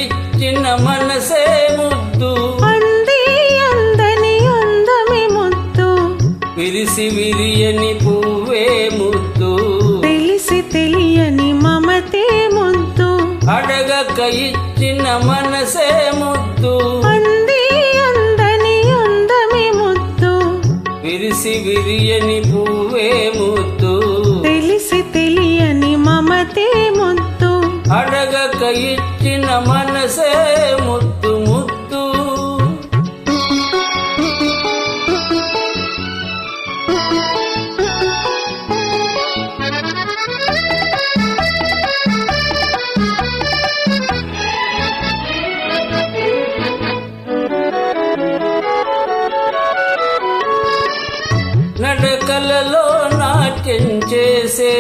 ఇచ్చిన మనసే ముద్దు, అంది అందని అందమే ముద్దు, విరిసి విరియని పువ్వే ముద్దు, తెలిసి తెలియని మమతే ముద్దు, అడగక ఇచ్చిన మనసే ముద్దు, అంది అందని అందమే ముద్దు, విరిసి విరియని పువ్వే ముద్దు, తెలిసి తెలియని మమతే ముద్దు, అడగక ఇచ్చిన మనసే ముద్దు ముద్దు. నడకలలో నాట్యం చేసే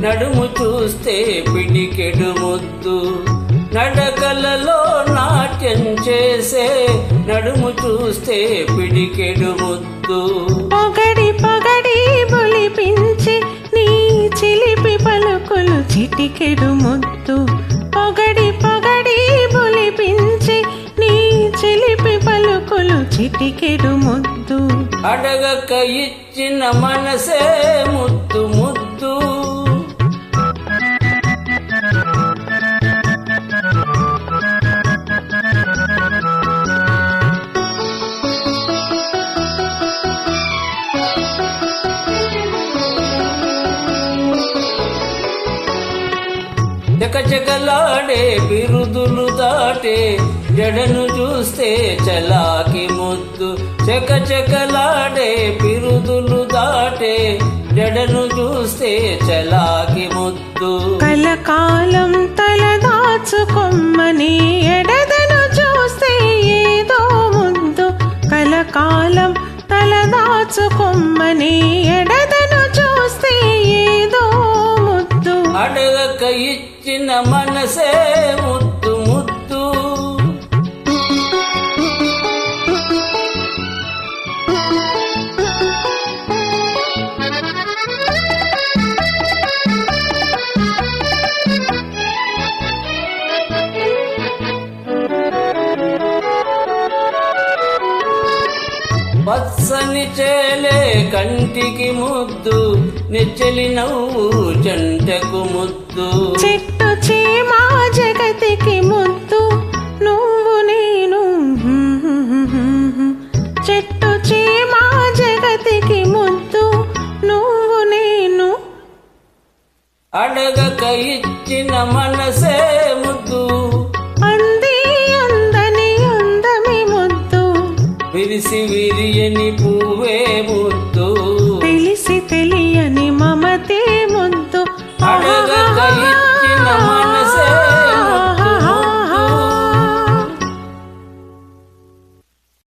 నడుము చూస్తే పిడికెడు ముద్దు, నడకలలో నాట్యం చేసే నడుము చూస్తే పిడికెడు ముద్దు, పొగడి పొగడి బొలిపించి నీ చిలిపి పలుకులు చిటికెడు ముద్దు, పొగడి పొగడి బొలిపించి నీ చిలిపి పలుకులు చిటికెడు ముద్దు, అడగక ఇచ్చిన మనసే ముద్దు ముద్దు. చకచకలాడే బిరుదులు దాటే జడను చూస్తే చలాకి ముద్దు, చకచకలాడే బిరుదులు దాటే జడను చూస్తే చలాకి ముద్దు, కలకాలం తలదాచుకొమ్మని ఎడదను చూస్తే ఏదో ముద్దు, కలకాలం తలదాచుకొమ్మని ఎడదను చూస్తే ఏదో ముద్దు, అడగక ఇచ్చిన మనసే ముద్దు ముద్దు. పచ్చని చేలే కంటికి ముద్దు, నెచ్చలి నవ్వు జంటకు ముద్దు, చెట్టు చీమా జగతికి ముద్దు, నువ్వు నేను, చెట్టు చీమా జగతికి ముద్దు, నువ్వు నేను, అడగక ఇచ్చిన మనసే ముద్దు, అంది అందని అందమే ముద్దు, విరిసి విరియని పువ్వే ముద్దు, తెలిసి తెలియని మమతే